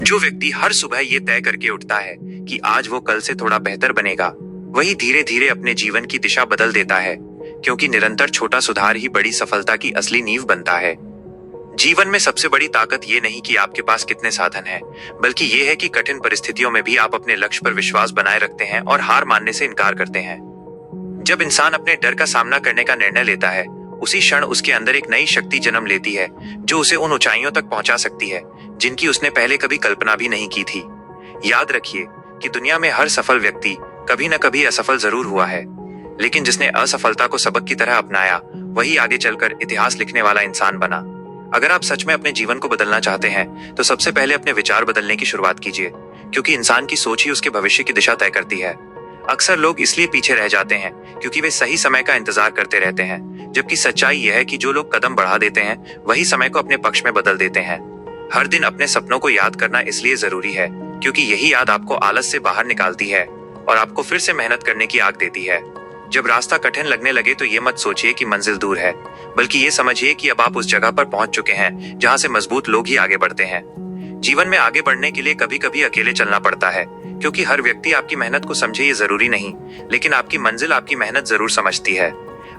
जो व्यक्ति हर सुबह ये तय करके उठता है कि आज वो कल से थोड़ा बेहतर बनेगा, वही धीरे धीरे अपने जीवन की दिशा बदल देता है, क्योंकि निरंतर छोटा सुधार ही बड़ी सफलता की असली नींव बनता है। जीवन में सबसे बड़ी ताकत ये नहीं कि आपके पास कितने साधन हैं, बल्कि ये है कि कठिन परिस्थितियों में भी आप अपने लक्ष्य पर विश्वास बनाए रखते हैं और हार मानने से इनकार करते हैं। जब इंसान अपने डर का सामना करने का निर्णय लेता है, उसी क्षण उसके अंदर एक नई शक्ति जन्म लेती है, जो उसे उन ऊंचाइयों तक पहुंचा सकती है जिनकी उसने पहले कभी कल्पना भी नहीं की थी। याद रखिए कि दुनिया में हर सफल व्यक्ति कभी न कभी असफल जरूर हुआ है, लेकिन जिसने असफलता को सबक की तरह अपनाया, वही आगे चलकर इतिहास लिखने वाला इंसान बना। अगर आप सच में अपने जीवन को बदलना चाहते हैं, तो सबसे पहले अपने विचार बदलने की शुरुआत कीजिए, क्योंकि इंसान की सोच ही उसके भविष्य की दिशा तय करती है। अक्सर लोग इसलिए पीछे रह जाते हैं क्योंकि वे सही समय का इंतजार करते रहते हैं, जबकि सच्चाई यह है कि जो लोग कदम बढ़ा देते हैं, वही समय को अपने पक्ष में बदल देते हैं। हर दिन अपने सपनों को याद करना इसलिए जरूरी है क्योंकि यही याद आपको आलस से बाहर निकालती है और आपको फिर से मेहनत करने की आग देती है। जब रास्ता कठिन लगने लगे तो ये मत सोचिए कि मंजिल दूर है, बल्कि ये समझिए कि अब आप उस जगह पर पहुंच चुके हैं जहां से मजबूत लोग ही आगे बढ़ते हैं। जीवन में आगे बढ़ने के लिए कभी कभी अकेले चलना पड़ता है, क्योंकि हर व्यक्ति आपकी मेहनत को समझे ये जरूरी नहीं, लेकिन आपकी मंजिल आपकी मेहनत जरूर समझती है।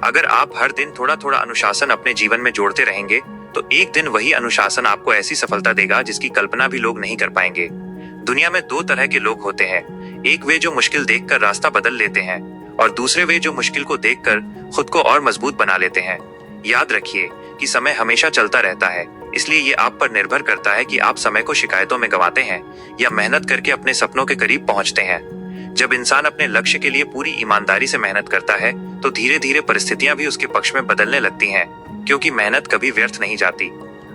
अगर आप हर दिन थोड़ा थोड़ा अनुशासन अपने जीवन में जोड़ते रहेंगे, तो एक दिन वही अनुशासन आपको ऐसी सफलता देगा जिसकी कल्पना भी लोग नहीं कर पाएंगे। दुनिया में दो तरह के लोग होते हैं, एक वे जो मुश्किल देखकर रास्ता बदल लेते हैं, और दूसरे वे जो मुश्किल को देखकर खुद को और मजबूत बना लेते हैं। याद रखिए कि समय हमेशा चलता रहता है, इसलिए ये आप पर निर्भर करता है कि आप समय को शिकायतों में गंवाते हैं या मेहनत करके अपने सपनों के करीब पहुंचते हैं। जब इंसान अपने लक्ष्य के लिए पूरी ईमानदारी से मेहनत करता है, तो धीरे धीरे परिस्थितियां भी उसके पक्ष में बदलने लगती हैं, क्योंकि मेहनत कभी व्यर्थ नहीं जाती।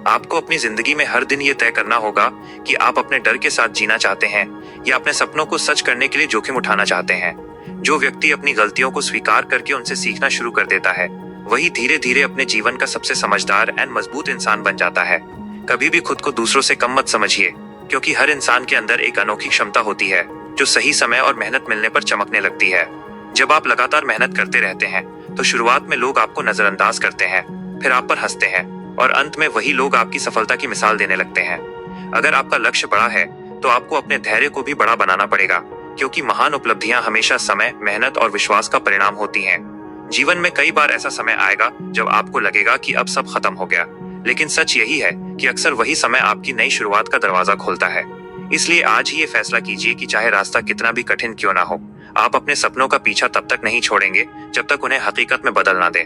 आपको अपनी जिंदगी में हर दिन ये तय करना होगा कि आप अपने डर के साथ जीना चाहते हैं या अपने सपनों को सच करने के लिए जोखिम उठाना चाहते हैं। जो व्यक्ति अपनी गलतियों को स्वीकार करके उनसे सीखना शुरू कर देता है, वही धीरे धीरे अपने जीवन का सबसे समझदार एंड मजबूत इंसान बन जाता है। कभी भी खुद को दूसरों से कम मत समझिए, क्योंकि हर इंसान के अंदर एक अनोखी क्षमता होती है जो सही समय और मेहनत मिलने पर चमकने लगती है। जब आप लगातार मेहनत करते रहते हैं, तो शुरुआत में लोग आपको नजरअंदाज करते हैं, फिर आप पर हंसते हैं, और अंत में वही लोग आपकी सफलता की मिसाल देने लगते हैं। अगर आपका लक्ष्य बड़ा है, तो आपको अपने धैर्य को भी बड़ा बनाना पड़ेगा, क्योंकि महान उपलब्धियां हमेशा समय, मेहनत और विश्वास का परिणाम होती हैं। जीवन में कई बार ऐसा समय आएगा जब आपको लगेगा कि अब सब खत्म हो गया, लेकिन सच यही है कि अक्सर वही समय आपकी नई शुरुआत का दरवाजा खोलता है। इसलिए आज ही ये फैसला कीजिए कि चाहे रास्ता कितना भी कठिन क्यों ना हो, आप अपने सपनों का पीछा तब तक नहीं छोड़ेंगे जब तक उन्हें हकीकत में बदल ना दें।